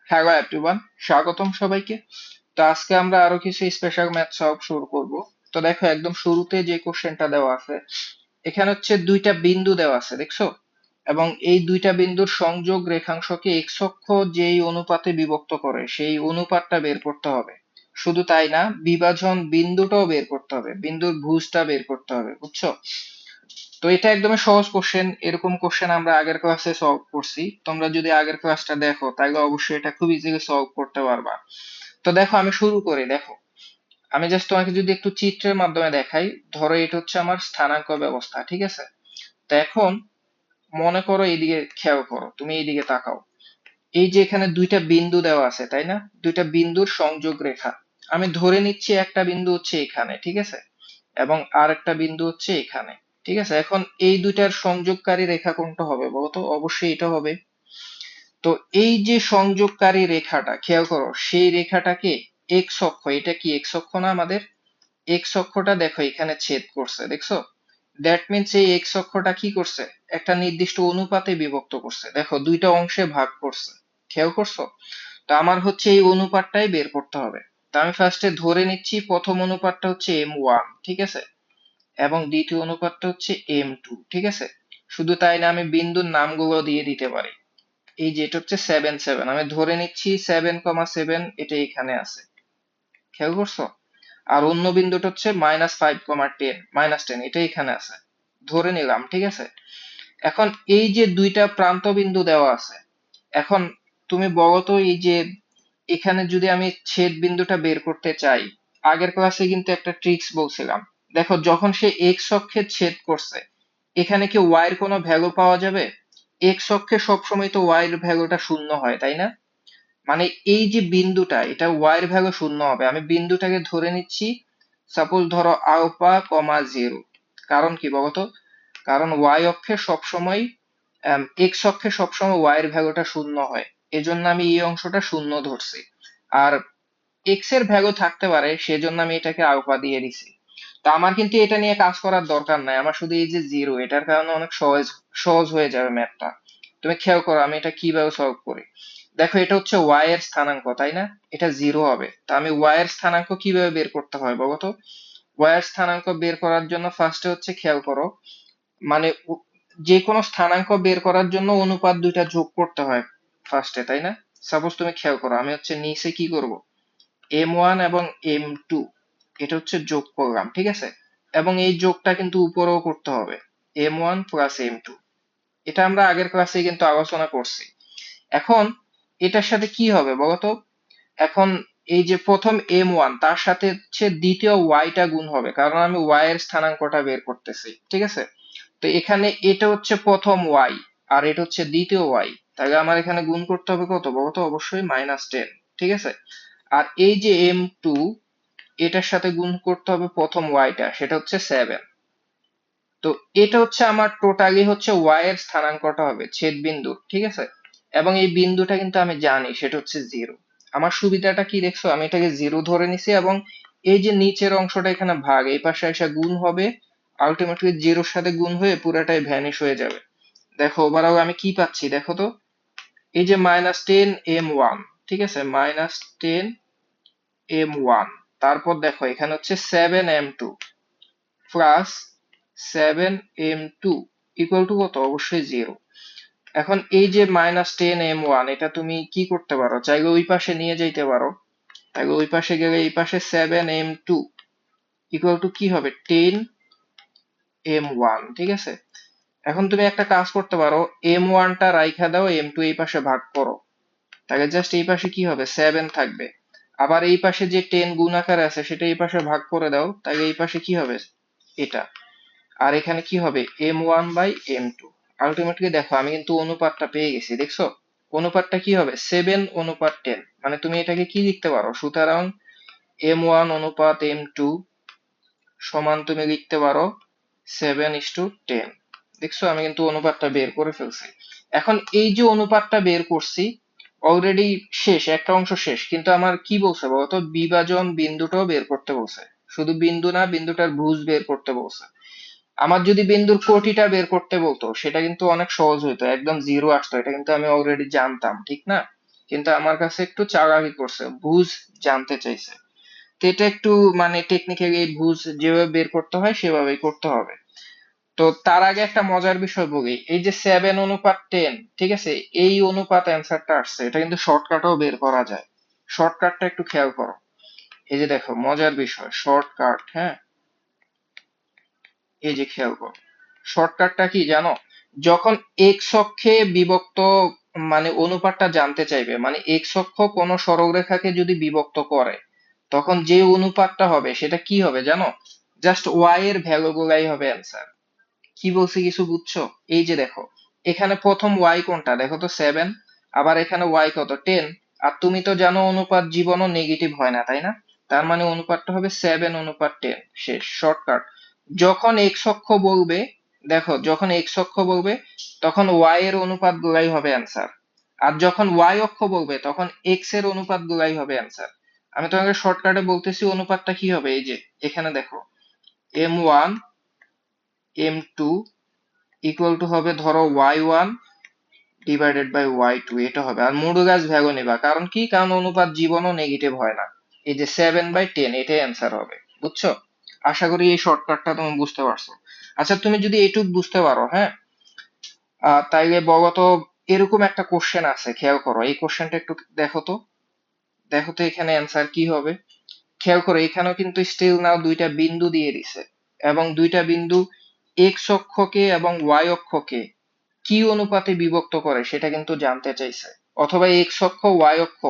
Hello everyone, স্বাগতম সবাইকে। তো আজকে আমরা আরো কিছু স্পেশাল ম্যাথ সলভ শুরু করব। তো দেখো, একদম শুরুতে যে কোশ্চেনটা দেওয়া আছে, এখানে হচ্ছে দুইটা বিন্দু দেওয়া আছে, দেখছো? এবং এই দুইটা বিন্দুর সংযোগ রেখাংশকে এক্স অক্ষ যেই অনুপাতে বিভক্ত করে সেই অনুপাতটা বের করতে হবে। শুধু তাই না, বিভাজন বিন্দুটাও বের করতে হবে, বিন্দুর ভুজটা বের করতে হবে, বুঝছো? তো এটা একদমই সহজ কোশ্চেন। এরকম কোশ্চেন আমরা আগের ক্লাসে সলভ করছি। তোমরা যদি আগের ক্লাসটা দেখো তাহলে অবশ্যই এটা খুব ইজিলি সলভ করতে পারবা। তো দেখো, আমি শুরু করি। দেখো, আমি জাস্ট তোমাকে যদি একটু চিত্রের মাধ্যমে দেখাই। ধরো, এটা হচ্ছে আমার স্থানাঙ্ক ব্যবস্থা, ঠিক আছে? তো এখন মনে করো, এইদিকে খেয়াল করো, তুমি এইদিকে তাকাও। এই যে এখানে দুইটা বিন্দু দেওয়া আছে, তাই না? দুইটা বিন্দুর সংযোগ রেখা। আমি ধরে নিচ্ছি একটা বিন্দু হচ্ছে এখানে, ঠিক আছে? এবং আর একটা বিন্দু হচ্ছে এখানে, ঠিক আছে? এখন এই দুইটার সংযোগকারী রেখা কোনটা হবে বলো তো? অবশ্যই এটা হবে। তো এই যে সংযোগকারী রেখাটা, খেয়াল করো, সেই রেখাটাকে এক্স অক্ষ, এটা কি এক্স অক্ষ না আমাদের? এক্স অক্ষটা দেখো এখানে ছেদ করছে, দেখছো? দ্যাট মিনস এই এক্স অক্ষটা কি করছে? একটা নির্দিষ্ট অনুপাতে বিভক্ত করছে, দেখো দুইটা অংশে ভাগ করছে। খেয়াল করছো? তো আমার হচ্ছে এই অনুপাতটাই বের করতে হবে। তো আমি ফার্স্টে ধরে নিচ্ছি প্রথম অনুপাতটা হচ্ছে M1, ঠিক আছে? এবং দ্বিতীয় অনুপাতটা হচ্ছে M2, ঠিক আছে? শুধু তাই না, আমি বিন্দুর নামগুলো দিয়ে দিতে পারি। এই যে এটা হচ্ছে 7 7, আমি ধরে নিচ্ছি 7,7 এটা এখানে আছে। খেয়াল করছো? আর অন্য বিন্দুটা হচ্ছে -5,10 এটা এখানে আছে, ধরে নিলাম, ঠিক আছে? এখন এই যে দুইটা প্রান্ত বিন্দু দেওয়া আছে, এখন তুমি বলো তো, এই যে এখানে যদি আমি ছেদ বিন্দুটা বের করতে চাই, আগের ক্লাসে কিন্তু একটা ট্রিক্স বলছিলাম। দেখো, যখন সে এক্স অক্ষে ছেদ করছে, এখানে কি ওয়াই এর কোনো ভ্যালু পাওয়া যাবে? এক্স অক্ষে সবসময় তো ওয়াই এর ভ্যালুটা শূন্য হয়, তাই না? মানে এই যে বিন্দুটা, এটা ওয়াই এর ভ্যালু শূন্য হবে। আমি বিন্দুটাকে ধরে নিচ্ছি, সাপোজ ধরো আলফা কমা জিরো। কারণ কি বলতো? কারণ ওয়াই অক্ষে সবসময়, এক্স অক্ষে সবসময় ওয়াই এর ভ্যালুটা শূন্য হয়। এজন্য আমি এই অংশটা শূন্য ধরছি। আর এক্স এর ভ্যালু থাকতে পারে, সেজন্য আমি এটাকে আলফা দিয়ে দিছি। তো আমার কিন্তু এটা নিয়ে কাজ করার দরকার নাই, আমার শুধু এই যে জিরো, এটার কারণে অনেক সহজ সহজ হয়ে যাবে ম্যাথটা। তুমি খেয়াল করো আমি এটা কিভাবে সলভ করি। দেখো, এটা হচ্ছে ওয়াই এর স্থানাঙ্ক, তাই না? এটা জিরো হবে। তো আমি ওয়াই এর স্থানাঙ্ক কিভাবে বের করতে হয় বলতো? ওয়াই এর স্থানাঙ্ক বের করার জন্য ফার্স্টে হচ্ছে, খেয়াল করো, মানে যে কোনো স্থানাঙ্ক বের করার জন্য অনুপাত দুইটা যোগ করতে হয় ফার্স্টে, তাই না? সাপোজ তুমি খেয়াল করো, আমি হচ্ছে নিচে কি করব, M1 এবং M2 এটা হচ্ছে যোগ করলাম, ঠিক আছে? এবং এই যোগটা কিন্তু উপরেও করতে হবে, M1 প্লাস M2। এটা আমরা আগের ক্লাসে কিন্তু আলোচনা করছি। এখন এটার সাথে কি হবে বলতো? এখন এই যে প্রথম M1, তার সাথে হচ্ছে দ্বিতীয় ওয়াইটা গুণ হবে, কারণ আমি ওয়াই এর স্থানাঙ্কটা বের করতেছি, ঠিক আছে? তো এখানে এটা হচ্ছে প্রথম ওয়াই, আর এটা হচ্ছে দ্বিতীয় ওয়াই। তাহলে আমার এখানে গুণ করতে হবে কত বলতো? অবশ্যই -10, ঠিক আছে? আর এই যে M2, এটার সাথে গুণ করতে হবে প্রথম ওয়াইটা, সেটা হচ্ছে 7। তো এটা হচ্ছে আমার টোটালি হচ্ছে ওয়াই এর স্থানাঙ্কটা হবে ছেদ বিন্দু, ঠিক আছে? এবং এই বিন্দুটা কিন্তু আমি জানি সেটা হচ্ছে জিরো। আমার সুবিধাটা কি দেখছো? আমি এটাকে জিরো ধরে নিছি, এবং এই যে নিচের অংশটা এখানে ভাগ, এই পাশে এসে গুণ হবে, আলটিমেটলি জিরোর সাথে গুণ হয়ে পুরাটাই ভ্যানিশ হয়ে যাবে। দেখো ওভারঅল আমি কি পাচ্ছি দেখো তো। এই যে -10 M1, ঠিক আছে? -10 M1, তারপর দেখো এখানে হচ্ছে 7 M2 plus 7 M2 equal to কত? অবশ্যই জিরো। এখন এই যে -10 M1, এটা তুমি কি করতে পারো, চাইলে ওই পাশে নিয়ে যাইতে পারো। তাহলে ওই পাশে গেলে এই পাশে 7 M2 ইকুয়াল টু কি হবে? 10 M1, ঠিক আছে? এখন তুমি একটা কাজ করতে পারো, M1টা রাইখা দাও, M2 এই পাশে ভাগ করো। তাহলে জাস্ট এই পাশে কি হবে? 7 থাকবে। আবার এই পাশে যে 10 গুণ আকারে আছে সেটা এই পাশে ভাগ করে দাও, তাহলে এই পাশে কি হবে? এটা। আর এখানে কি হবে? M1/M2। আলটিমেটলি দেখো, আমি কিন্তু অনুপাতটা পেয়ে গেছি, দেখছো? অনুপাতটা কি হবে? 7:10। মানে তুমি এটাকে কি লিখতে পারো? সুতরাং M1 অনুপাত M2 সমান তুমি লিখতে পারো 7:10। দেখছো, আমি কিন্তু অনুপাতটা বের করে ফেলছি। এখন এই যে অনুপাতটা বের করছি, অলরেডি শেষ, একটা অংশ শেষ, কিন্তু আমার কি বলছে বলতো? বিভাজন বিন্দুটাও বের করতে বলছে। শুধু বিন্দু না, বিন্দুটার ভুজ বের করতে বলছে। আমার যদি বিন্দুর কোটিটা বের করতে বলতো, সেটা কিন্তু অনেক সহজ হইতো, একদম জিরো আসতো, এটা কিন্তু আমি অলরেডি জানতাম, ঠিক না? কিন্তু আমার কাছে একটু চালাকি করছে, ভুজ জানতে চাইছে। তো এটা একটু মানে টেকনিক্যালি ভুজ যেভাবে বের করতে হয় সেভাবেই করতে হবে। তো তার আগে একটা মজার বিষয় বলি, এই যে 7:10, ঠিক আছে, এই অনুপাত অ্যান্সারটা আসছে, এটা কিন্তু শর্টকাটও বের করা যায়। শর্টকাটটা একটু খেয়াল করো। এই যে দেখো মজার বিষয়, শর্টকাট, হ্যাঁ, এই যে খেয়াল করো, শর্টকাটটা কি জানো? যখন এক্স অক্ষে বিভক্ত মানে অনুপাতটা জানতে চাইবে, মানে এক্স অক্ষ কোন সরলরেখাকে যদি বিভক্ত করে, তখন যে অনুপাতটা হবে সেটা কি হবে জানো? জাস্ট ওয়াই এর ভ্যালু গুলাই হবে অ্যান্সার। কি বলছি কিছু বুঝছো? এই যে দেখো, এখানে প্রথম ওয়াই কোনটা দেখো তো, 7। আবার এখানে ওয়াই কত, 10। আর তুমি তো জানো অনুপাত জীবনও নেগেটিভ হয় না, তাই না? তার মানে অনুপাতটা হবে 7:10। শেষ, শর্টকাট। যখন এক্স অক্ষ বলবে, দেখো যখন এক্স অক্ষ বলবে তখন ওয়াই এর অনুপাত গুলাই হবে অ্যান্সার। আর যখন ওয়াই অক্ষ বলবে তখন এক্স এর অনুপাত গুলাই হবে অ্যান্সার। আমি তোমাকে শর্টকাটে বলতেছি অনুপাতটা কি হবে, এই যে এখানে দেখো, M1 M2 ইকুয়াল টু হবে ধরো y1 ডিভাইডেড বাই y2, এটা হবে। আর মডুলাস ভ্যালু নেবা, কারণ কি, কারণ অনুপাত জীবনও নেগেটিভ হয় না। এই যে 7/10, এটাই অ্যান্সার হবে। বুঝছো? আশা করি এই শর্টকাটটা তুমি বুঝতে পারছো। আচ্ছা তুমি যদি এইটুক বুঝতে পারো, হ্যাঁ, তাইলে বলো তো, এরকম একটা কোশ্চেন আছে, খেয়াল করো এই কোশ্চেনটা একটু দেখো তো। দেখো তো এখানে অ্যান্সার কি হবে। খেয়াল করো এখানেও কিন্তু স্টিল নাও দুইটা বিন্দু দিয়ে দিছে, এবং দুইটা বিন্দু এক্স অক্ষকে এবং ওয়াই অক্ষকে কি অনুপাতে বিভক্ত করে সেটা কিন্তু জানতে চাইছে। অথবা এক্স অক্ষ ওয়াই অক্ষ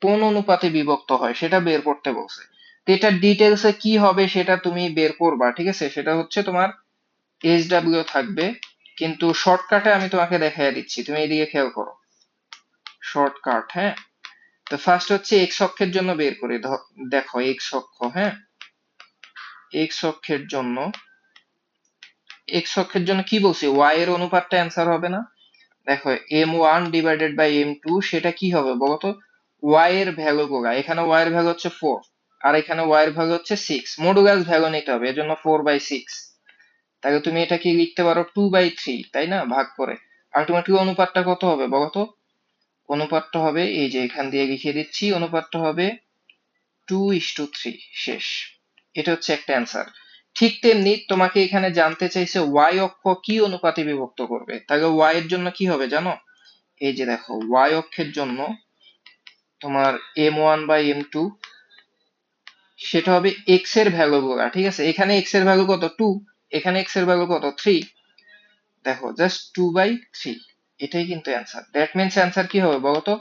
কোন অনুপাতে বিভক্ত হয় সেটা বের করতে বলছে। তো এটার ডিটেলসে কি হবে সেটা তুমি বের করবা, ঠিক আছে, সেটা হচ্ছে তোমার SW থাকবে। কিন্তু শর্টকাটে আমি তোমাকে দেখাই দিচ্ছি, তুমি এদিকে খেয়াল করো। শর্টকাট, হ্যাঁ। তো ফার্স্ট হচ্ছে এক্স অক্ষের জন্য বের করি। দেখো এক্স অক্ষ, হ্যাঁ, এক্স অক্ষের জন্য, এক্স অক্ষের জন্য কি বলছি, ওয়াই এর অনুপাতটা অ্যান্সার হবে না? দেখো M1 ডিভাইডেড বাই M2 সেটা কি হবে বলতো? ওয়াই এর ভ্যালু গুলা, এখানে ওয়াই এর ভ্যালু হচ্ছে 4, আর এখানে ওয়াই এর ভ্যালু হচ্ছে 6, মডুলাস ভ্যালু নিতে হবে, এজন্য 4/6। তাহলে তুমি এটা কি লিখতে পারো 2/3, তাই না, ভাগ করে। আলটিমেটলি অনুপাতটা কত হবে বলতো? অনুপাতটা হবে, এই যে এখান দিয়ে লিখে দিচ্ছি, অনুপাতটা হবে 2:3। শেষ। এটা হচ্ছে একটা অ্যান্সার। ঠিক তেমনি তোমাকে এখানে জানতে চাইছে ওয়াই অক্ষ কি অনুপাতে বিভক্ত করবে, তাহলে ওয়াই এর জন্য কি হবে জানো? এই যে দেখো ওয়াই অক্ষের জন্য তোমার M1/M2 সেটা হবে এক্স এর ভ্যালু গুলা, ঠিক আছে, এখানে এক্স এর ভ্যালু কত, 2, এখানে এক্স এর ভ্যালু কত, 3। দেখো জাস্ট 2/3, এটাই কিন্তু অ্যান্সার। দ্যাট মিনস অ্যান্সার কি হবে বলতো?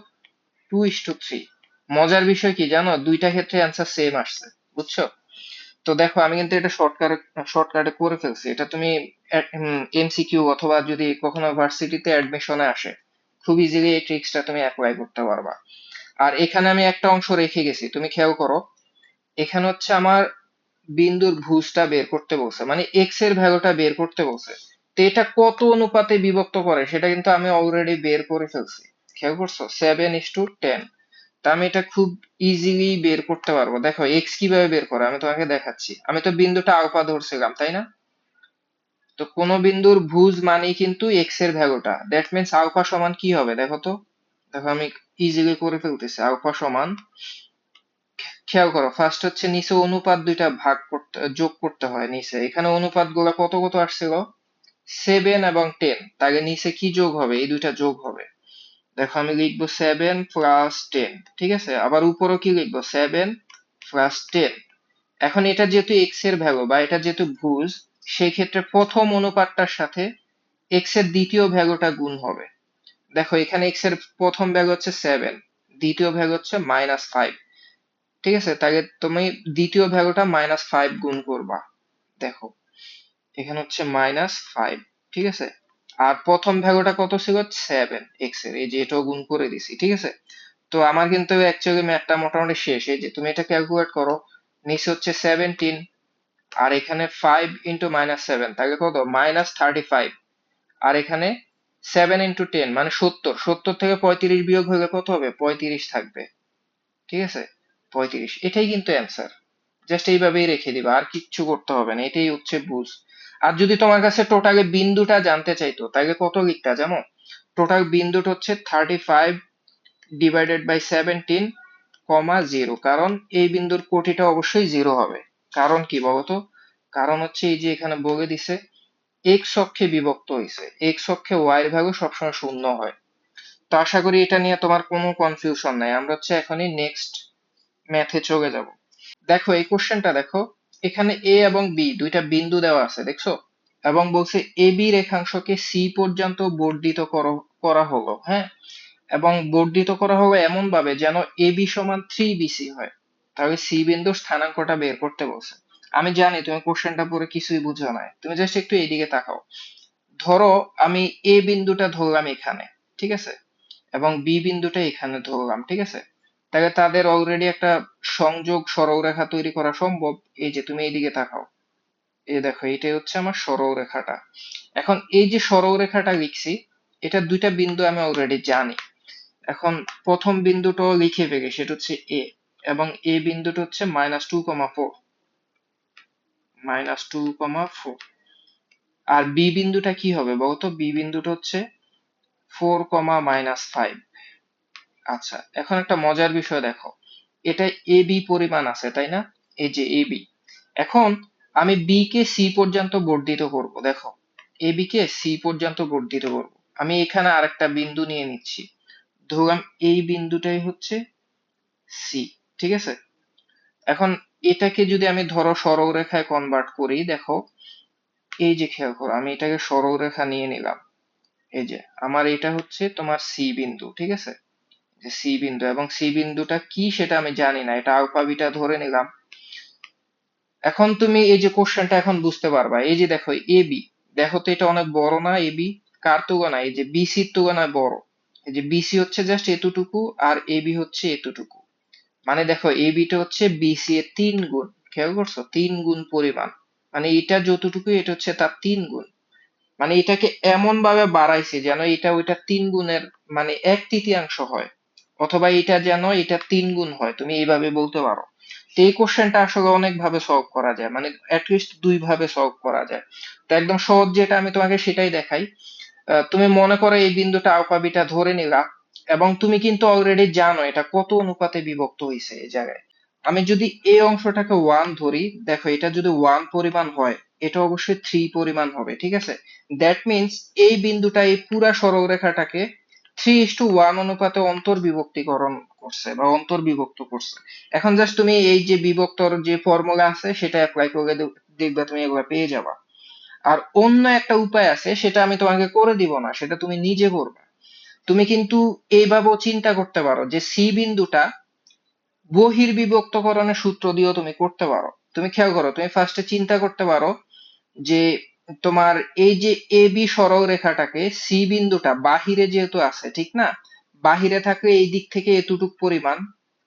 2:3। মজার বিষয় কি জানো, দুইটা ক্ষেত্রে অ্যান্সার সেম আসছে। বুঝছো? তো দেখো আমি কিন্তু এটা শর্টকাটে করে ফেলছি। এটা তুমি MCQ অথবা যদি কখনো ভার্সিটিতে অ্যাডমিশনে আসে, খুব ইজিলি এই ট্রিক্সটা তুমি অ্যাপ্লাই করতে পারবা। আর এখানে আমি একটা অংশ রেখে গেছি, তুমি খেয়াল করো। এখানে হচ্ছে আমার বিন্দুর ভুজটা বের করতে বলছে, মানে এক্স এর ভ্যালুটা বের করতে বলছে। তো এটা কত অনুপাতে বিভক্ত করে সেটা কিন্তু আমি অলরেডি বের করে ফেলছি। খেয়াল করছো, 7:10। তা আমি এটা খুব ইজিলি বের করতে পারবো। দেখো এক্স কিভাবে বের করে আমি তোমাকে দেখাচ্ছি। আমি তো বিন্দুটা আলফা ধরছিলাম, তাই না? তো কোন বিন্দুর ভুজ মানেই কিন্তু এক্স এর ভ্যালুটা, দ্যাট মিনস আলফা সমান কি হবে দেখো তো। দেখো আমি ইজিলি করে ফেলতেছি। আলফা সমান, খেয়াল করো, ফার্স্ট হচ্ছে নিচে অনুপাত দুইটা ভাগ করতে, যোগ করতে হয় নিচে। এখানে অনুপাত গুলা কত কত আসছিল, 7 এবং 10। তাহলে নিচে কি যোগ হবে, এই দুইটা যোগ হবে। দেখো আমি লিখবো 7+10, ঠিক আছে। আবার উপরও কি লিখবো, 7+10। এখন এটা যেহেতু এক্স এর ভ্যালু বা এটা যেহেতু ভুজ, সেই ক্ষেত্রে প্রথম অনুপাতটার সাথে এক্স এর দ্বিতীয় ভ্যালুটা গুণ হবে। দেখো এখানে এক্স এর প্রথম ভ্যালু হচ্ছে 7, দ্বিতীয় ভ্যালু হচ্ছে -5, ঠিক আছে। তাহলে তুমি দ্বিতীয় ভ্যালুটা -5 গুণ করবা। দেখো এখানে হচ্ছে -5, ঠিক আছে। আর প্রথম ভ্যালুটা কত ছিল, 7 এক্স এর, এই যে এটাও গুণ করে দিছি, ঠিক আছে। তো আমার কিন্তু অ্যাকচুয়ালি ম্যাথটা মোটামুটি শেষ। এই যে তুমি এটা ক্যালকুলেট করো, নিচে হচ্ছে 17, আর এখানে 5 ইন্টু -7, তাহলে কত, -35। আর এখানে 7 × 10 মানে 70, 70 থেকে 35 বিয়োগ হলে কত হবে, 35 থাকবে, ঠিক আছে। 35, এটাই কিন্তু অ্যান্সার। জাস্ট এইভাবেই রেখে দিবা, আর কিচ্ছু করতে হবে না, এটাই হচ্ছে বুঝ। আর যদি তোমার কাছে টোটালি বিন্দুটা জানতে চাইতো তাহলে কত লিখতা জানো? টোটাল বিন্দুটা হচ্ছে 35 ডিভাইডেড বাই 17 কমা 0, কারণ এই বিন্দুর কোটিটা অবশ্যই 0 হবে। কারণ কি বলতো? কারণ হচ্ছে এই যে এখানে বলে দিছে এক্স অক্ষে বিভক্ত হয়েছে, এক্স অক্ষে ওয়াই এর ভ্যালু সবসময় শূন্য হয়। তো আশা করি এটা নিয়ে তোমার কোনো কনফিউশন নাই। আমরা হচ্ছে এখনই নেক্সট ম্যাথে চলে যাব। দেখো এই কোশ্চেনটা দেখো, এখানে এ এবং বি দুইটা বিন্দু দেওয়া আছে, দেখছো? এবং বলছে এ বি রেখাংশকে সি পর্যন্ত বর্ধিত করা হলো, হ্যাঁ? এবং বর্ধিত করা হলো এমন ভাবে যেন এ বি সমান 3BC হয়। তাহলে সি বিন্দুর স্থানাঙ্কটা বের করতে বলছে। আমি জানি তুমি কোশ্চেনটা পড়ে কিছুই বুঝো না, তুমি জাস্ট একটু এইদিকে তাকাও। ধরো আমি এ বিন্দুটা ধরলাম এখানে, ঠিক আছে, এবং বি বিন্দুটা এখানে ধরলাম, ঠিক আছে। তাহলে তাদের অলরেডি একটা সংযোগ সরলরেখা তৈরি করা সম্ভব। এই যে তুমি এইদিকে তাকাও, এই দেখো এটাই হচ্ছে আমার সরলরেখাটা। এখন এই যে সরলরেখাটা লিখছি, এটা দুইটা বিন্দু আমি অলরেডি জানি। এখন প্রথম বিন্দুটা লিখে ফেলি, সেটা হচ্ছে এ, এবং এ বিন্দুটা হচ্ছে -2,4, -2,4। আর বি বিন্দুটা কি হবে বলতো? বি বিন্দুটা হচ্ছে 4, -5। আচ্ছা, এখন একটা মজার বিষয় দেখো, এটা এ বি পরিমাণ আছে তাই না? এই যে এ বি। এখন আমি বি কে সি পর্যন্ত বর্ধিত করব, দেখো এ বি কে সি পর্যন্ত বর্ধিত করব। আমি এখানে আরেকটা বিন্দু নিয়ে নিচ্ছি, ধরলাম এই বিন্দুটাই হচ্ছে সি, ঠিক আছে। এখন এটাকে যদি আমি ধরো সরলরেখায় কনভার্ট করি, দেখো এই যে খেয়াল করো, আমি এটাকে সরলরেখা নিয়ে নিলাম। এই যে আমার এটা হচ্ছে তোমার সি বিন্দু, ঠিক আছে, যে সি বিন্দু, এবং সি বিন্দুটা কি সেটা আমি জানি না, এটা আলফা বিটা ধরে নিলাম। এখন তুমি এই যে কোশ্চেনটা এখন বুঝতে পারবা। এই যে দেখো এ বি, দেখো তো এটা অনেক বড় না? এ বি কার তুলনায়? এই যে বিসির তুলনায় বড়। এই যে বিসি হচ্ছে জাস্ট এতটুকু, আর এ বি হচ্ছে এতটুকু। মানে দেখো এ বিটা হচ্ছে বিসি এর 3 গুণ, খেয়াল করছো? 3 গুণ পরিমাণ। মানে এটা যতটুকু এটা হচ্ছে তার 3 গুণ। মানে এটাকে এমন ভাবে বাড়াইছে যেন এটা ওইটা 3 গুণের মানে 1/3 হয়, অথবা এটা যেন এটা 3 গুণ হয়, তুমি এইভাবে বলতে পারো। তো এই কোশ্চেনটা আসলে অনেক ভাবে সলভ করা যায়, মানে অ্যাটলিস্ট 2 ভাবে সলভ করা যায়। তো একদম সহজ যেটা আমি তোমাকে সেটাই দেখাই। তুমি মনে করো এই বিন্দুটা আলফা বিটা ধরে নিলা, এবং তুমি কিন্তু অলরেডি জানো এটা কত অনুপাতে বিভক্ত হয়েছে এই জায়গায়। আমি যদি এই অংশটাকে 1 ধরি, দেখো এটা যদি 1 পরিমাণ হয়, এটা অবশ্যই 3 পরিমাণ হবে, ঠিক আছে। দ্যাট মিন্স এই বিন্দুটা এই পুরা সরলরেখাটাকে 3:1 অনুপাতে অন্তর্বিভক্তিকরণ করছে বা অন্তর্বিভক্ত করছে। এখন জাস্ট তুমি এই যে বিভক্তর যে ফর্মুলা আছে সেটা অ্যাপ্লাই করে দেখবে তুমি এগুলো পেয়ে যাবা। আর অন্য একটা উপায় আছে, সেটা আমি তোমাকে করে দিব না, সেটা তুমি নিজে করবে। তুমি কিন্তু এইভাবেও চিন্তা করতে পারো যে সি বিন্দুটা বহির্বিভক্তকরণের সূত্র দিয়েও তুমি করতে পারো। তুমি খেয়াল করো, তুমি ফার্স্টে চিন্তা করতে পারো যে তোমার এই যে এ বি সরল রেখাটাকে সি বিন্দুটা বাহিরে যেহেতু আছে, ঠিক না? বাহিরে থাকলে এই দিক থেকে এতটুক পরিমাণ,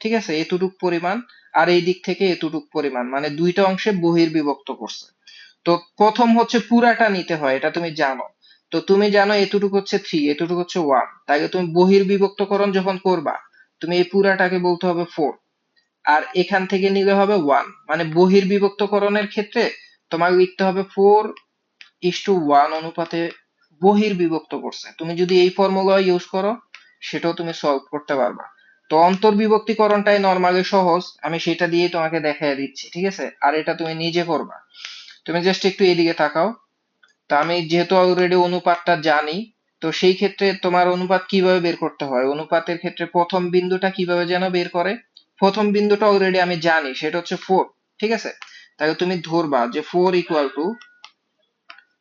ঠিক আছে, এতটুক পরিমাণ, আর এই দিক থেকে এতটুক পরিমাণ, মানে দুইটা অংশে বহির্বিভক্ত করছে। তো প্রথম হচ্ছে পুরাটা নিতে হয়, এটা তুমি জানো। তো তুমি জানো এতটুকু হচ্ছে 3, এতটুকু হচ্ছে 1, তাই তুমি বহির্বিভক্তকরণ যখন করবা, তুমি এই পুরাটাকে বলতে হবে 4, আর এখান থেকে নিলে হবে 1। মানে বহির্বিভক্তকরণের ক্ষেত্রে তোমাকে লিখতে হবে 4:1 অনুপাতে বহির্বিভক্ত করছে। তুমি যদি এই ফর্মুলা ইউজ করো, সেটাও তুমি সলভ করতে পারবা। তো অন্তর্বিভক্তিকরণটাই নরমালি সহজ, আমি সেটা দিয়ে তোমাকে দেখাই দিচ্ছি, ঠিক আছে। আর এটা তুমি নিজে করবা। তুমি জাস্ট একটু এদিকে তাকাও। তা আমি যেহেতু অলরেডি অনুপাতটা জানি, তো সেই ক্ষেত্রে তোমার অনুপাত কিভাবে বের করতে হয়? অনুপাতের ক্ষেত্রে প্রথম বিন্দুটা কিভাবে যেন বের করে? প্রথম বিন্দুটা অলরেডি আমি জানি, সেটা হচ্ছে 4, ঠিক আছে। তাহলে তুমি ধরবা যে 4 =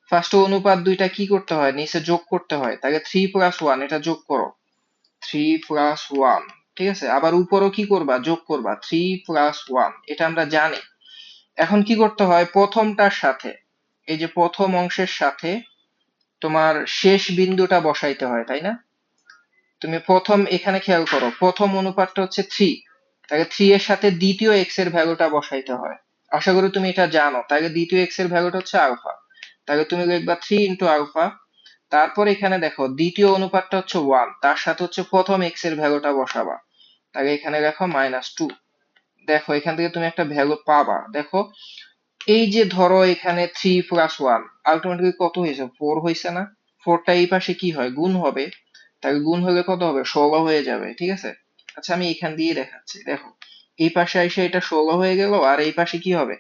ফার্স্টে অনুপাত দুইটা কি করতে হয়? নিচে যোগ করতে হয়। তাহলে 3+1, এটা যোগ করো, 3+1, ঠিক আছে। আবার উপরও কি করবা? যোগ করবা, 3+1, এটা আমরা জানি। এখন কি করতে হয়? প্রথমটার সাথে, এই যে প্রথম অংশের সাথে তোমার শেষ বিন্দুটা বসাইতে হয়, তাই না? তুমি প্রথম এখানে খেয়াল করো, প্রথম অনুপাতটা হচ্ছে 3, তাহলে 3 এর সাথে দ্বিতীয় এক্স এর ভ্যালুটা বসাইতে হয়। আশা করি তুমি এটা জানো। তাহলে দ্বিতীয় এক্স এর ভ্যালুটা হচ্ছে আলফা, তাহলে তুমি লিখবা 3 × আলফা। তারপর এখানে দেখো দ্বিতীয় অনুপাতটা হচ্ছে 1, তার সাথে হচ্ছে প্রথম এক্স এর ভ্যালুটা বসাবা, তাহলে এখানে লেখো -2। দেখো এখান থেকে তুমি একটা ভ্যালু পাবা। দেখো এই যে ধরো এখানে 3+1 আলটিমেটলি কত হয়েছে? 4 হয়েছে না? 4টা এই পাশে কি হয়? গুণ হবে। তাহলে গুণ হলে কত হবে? 16 হয়ে যাবে, ঠিক আছে? আচ্ছা আমি এখান দিয়ে দেখাচ্ছি, দেখো এই পাশে এসে এটা 16 হয়ে গেল, আর এই পাশে কি হবে?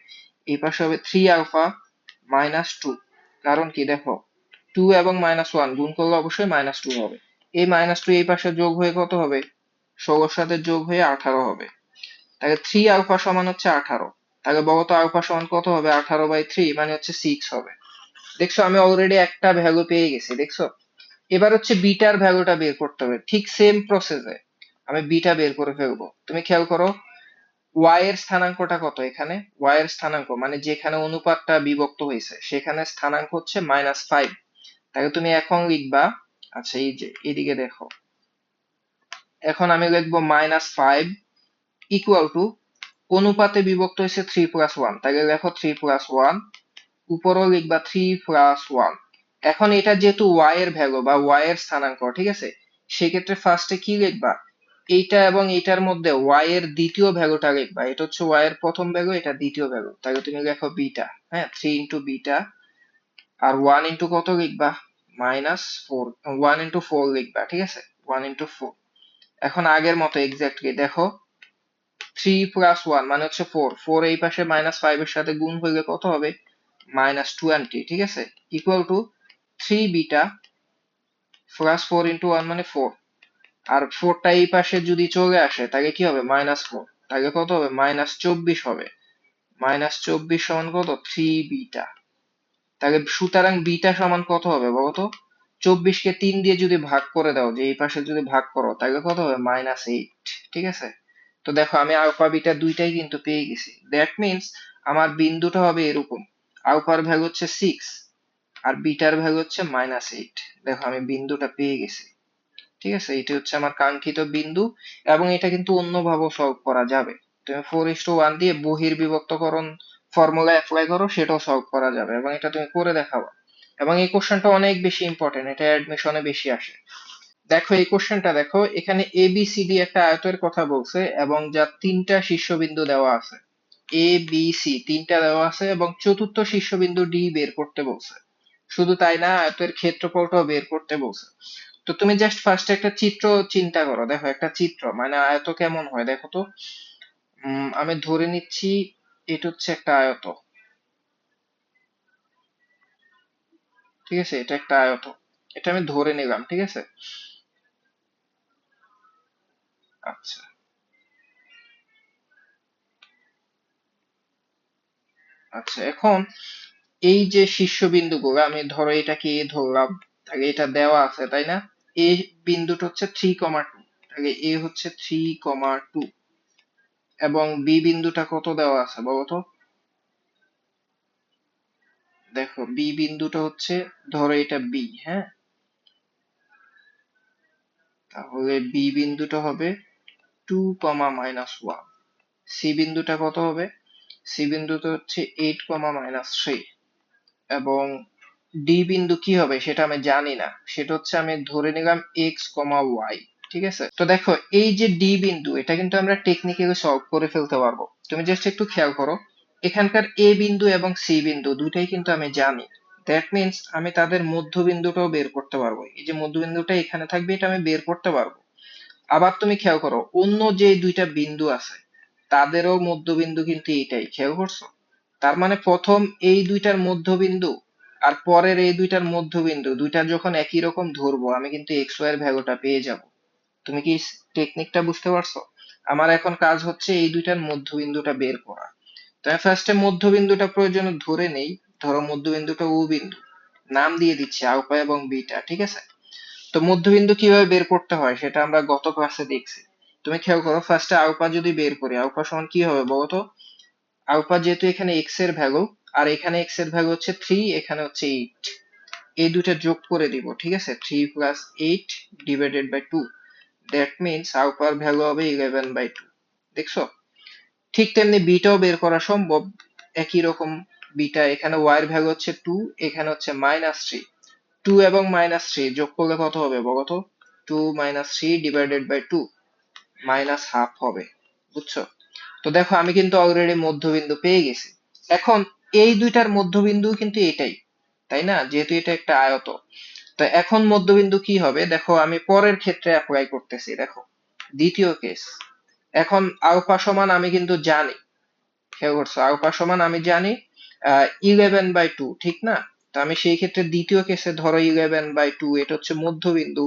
এই পাশে হবে 3 আলফা মাইনাস 2। কারণ কি দেখো, 2 এবং -1 গুণ করলে অবশ্যই -2 হবে। এই -2 এই পাশে যোগ হয়ে কত হবে? 16 সাথে যোগ হয়ে 18 হবে। তাহলে 3 আলফা সমান হচ্ছে 18। তাহলে বলতো আলফা সমান কত হবে? 18/3 মানে হচ্ছে 6 হবে। দেখছো আমি অলরেডি একটা ভ্যালু পেয়ে গেছি, দেখছো? এবার হচ্ছে বিটার ভ্যালুটা বের করতে হবে, ঠিক সেম প্রসেসে আমি বিটা বের করে ফেলবো। তুমি খেয়াল করো, y এর স্থানাঙ্কটা কত এখানে? y এর স্থানাঙ্ক মানে যেখানে অনুপাতটা বিভক্ত হয়েছে সেখানে স্থানাঙ্ক হচ্ছে -5। তাহলে তুমি এখন লিখবা, আচ্ছা এই যে এদিকে দেখো, এখন আমি লিখবো -5 ইকুয়াল টু অনুপাতে বিভক্ত হয়েছে 3+1, তাহলে লেখো 3+1, উপরও লিখবা 3+1। এখন এটা যেহেতু y এর ভ্যালু বা y এর স্থানাঙ্ক, ঠিক আছে, সেক্ষেত্রে ফার্স্টে কি লিখবা? এইটা এবং এইটার মধ্যে y এর দ্বিতীয় ভ্যালুটা লিখবা। এটা হচ্ছে y এর প্রথম ভ্যালু, এটা দ্বিতীয় ভ্যালু, তাহলে তুমি লেখো বিটা, হ্যাঁ 3 ইন্টু বিটা, আর 1 ইন্টু কত লিখবা? -4, 1 ইন্টু 4 লিখবা, ঠিক আছে, 1 ইন্টু 4। এখন আগের মতো এক্স্যাক্টলি দেখো, 3+1 মানে হচ্ছে 4, 4 এই পাশে -5 এর সাথে গুণ হইলে কত হবে? -20, ঠিক আছে, equal to 3 beta plus 4 into 1 মানে 4, আর 4টা এই পাশে যদি চলে আসে তাহলে কি হবে? -4, তাহলে কত হবে? -24 হবে। -24 সমান কত? 3 বিটা। তাহলে সুতরাং বিটা সমান কত হবে বলতো? 24 কে 3 দিয়ে যদি ভাগ করে দাও, যে এই পাশে যদি ভাগ করো, তাহলে কত হবে? -8, ঠিক আছে? তো দেখো আমি আলফা বিটা দুইটাই কিন্তু পেয়ে গেছি। দ্যাট মিনস আমার বিন্দুটা হবে এরকম, আলফার ভ্যালু হচ্ছে 6 আর বিটার ভ্যালু হচ্ছে -8। দেখো আমি বিন্দুটা পেয়ে গেছি, ঠিক আছে? এটা হচ্ছে আমার কাঙ্ক্ষিত বিন্দু, এবং এটা কিন্তু অন্যভাবেও সলভ করা যাবে। তুমি 4:1 দিয়ে বহির্বিভক্তকরণ ফর্মুলা অ্যাপ্লাই করো, সেটাও সলভ করা যাবে, এবং এটা তুমি করে দেখাবো। এবং এই কোশ্চেনটা অনেক বেশি ইম্পর্টেন্ট, এটা অ্যাডমিশনে বেশি আসে। দেখো এই কোশ্চেনটা দেখো, এখানে এ বি সি ডি একটা আয়তের কথা বলছে, এবং যার তিনটা শীর্ষবিন্দু দেওয়া আছে, এ বি সি তিনটা দেওয়া আছে, এবং চতুর্থ শীর্ষবিন্দু ডি বের করতে বলছে। শুধু তাই না, আয়তের ক্ষেত্রফলটাও বের করতে বলছে। তো তুমি জাস্ট ফার্স্ট একটা চিত্র চিন্তা করো, দেখো একটা চিত্র মানে আয়ত কেমন হয় দেখো তো। আমি ধরে নিচ্ছি এটা হচ্ছে একটা আয়ত, ঠিক আছে, এটা একটা আয়ত, এটা আমি ধরে নিলাম, ঠিক আছে। আচ্ছা, আচ্ছা এখন এই যে শীর্ষবিন্দুগুলো, আমি ধরো এটাকে এ ধরলাম, তাহলে এটা দেওয়া আছে তাই না? এ বিন্দুটা হচ্ছে 3,2, তাহলে এ হচ্ছে 3,2, এবং বি বিন্দুটা কত দেওয়া আছে বলতো? দেখো বি বিন্দুটা হচ্ছে, ধরো এটা বি, হ্যাঁ, তাহলে বি বিন্দুটা হবে 2, -1। সি বিন্দুটা কত হবে? সি বিন্দুটা হচ্ছে 8, -3। এবং ডি বিন্দু কি হবে সেটা আমি জানি না, সেটা হচ্ছে আমি ধরে নিলাম x, y, ঠিক আছে। তো দেখো এই যে ডি বিন্দু, এটা কিন্তু আমরা টেকনিক্যালি সলভ করে ফেলতে পারবো। তুমি জাস্ট একটু খেয়াল করো, এখানকার এ বিন্দু এবং সি বিন্দু দুইটাই কিন্তু আমি জানি। দ্যাট মিন্স আমি তাদের মধ্যবিন্দুটাও বের করতে পারবো। এই যে মধ্যবিন্দুটা এখানে থাকবে, এটা আমি বের করতে পারবো। আবার তুমি খেয়াল করো, অন্য যে দুইটা বিন্দু আছে তাদেরও মধ্যবিন্দু কিন্তু এইটাই, খেয়াল করছো? তার মানে প্রথম এই দুইটার মধ্যবিন্দু আর পরের এই দুইটার মধ্যবিন্দু, দুইটা যখন একই রকম ধরবো, আমি কিন্তু এক্স ওয়াই এর ভ্যালুটা পেয়ে যাব। তুমি কি টেকনিকটা বুঝতে পারছো? আমার এখন কাজ হচ্ছে এই দুইটার মধ্যবিন্দুটা বের করা। তো আমি ফার্স্টে মধ্যবিন্দুটা প্রয়োজনে ধরে নেই, ধরো মধ্যবিন্দুটা ও বিন্দু, নাম দিয়ে দিচ্ছি আলফা এবং বিটা, ঠিক আছে। তো মধ্যবিন্দু কিভাবে বের করতে হয় সেটা আমরা গত ক্লাসে দেখছি। তুমি খেয়াল করো, ফার্স্টে আলফা যদি বের করি, আলফা সমান কি হবে বলতো? আলফা যেহেতু এখানে এক্স এর ভ্যালু, আর এখানে এক্স এর ভ্যালু হচ্ছে 3, এখানে হচ্ছে 8, এই দুইটা যোগ করে দিব, ঠিক আছে, 3+8 ডিভাইডেড বাই 2, দ্যাট মিনস আলফার ভ্যালু হবে 11/2। দেখছো? ঠিক তেমনি বিটাও বের করা সম্ভব, একই রকম। বিটা এখানে y এর ভ্যালু হচ্ছে 2, এখানে হচ্ছে -3, 2 এবং -3 যোগ করলে কত হবে বলতো? 2 - 3 ডিভাইডেড বাই 2, -half হবে। বুঝছো? তো দেখো আমি কিন্তু অলরেডি মধ্যবিন্দু পেয়ে গেছি। এখন এই দুইটার মধ্যবিন্দু কিন্তু এটাই, তাই না? যেহেতু এটা একটা আয়ত, তো এখন মধ্যবিন্দু কি হবে দেখো, আমি পরের ক্ষেত্রে অ্যাপ্লাই করতেছি। দেখো দ্বিতীয় কেস, এখন আলফা সমান আমি কিন্তু জানি, খেয়াল করছো, আলফা সমান আমি জানি 11/2, ঠিক না? তো আমি সেই ক্ষেত্রে দ্বিতীয় কেসে ধরো 11/2 এটা হচ্ছে মধ্যবিন্দু।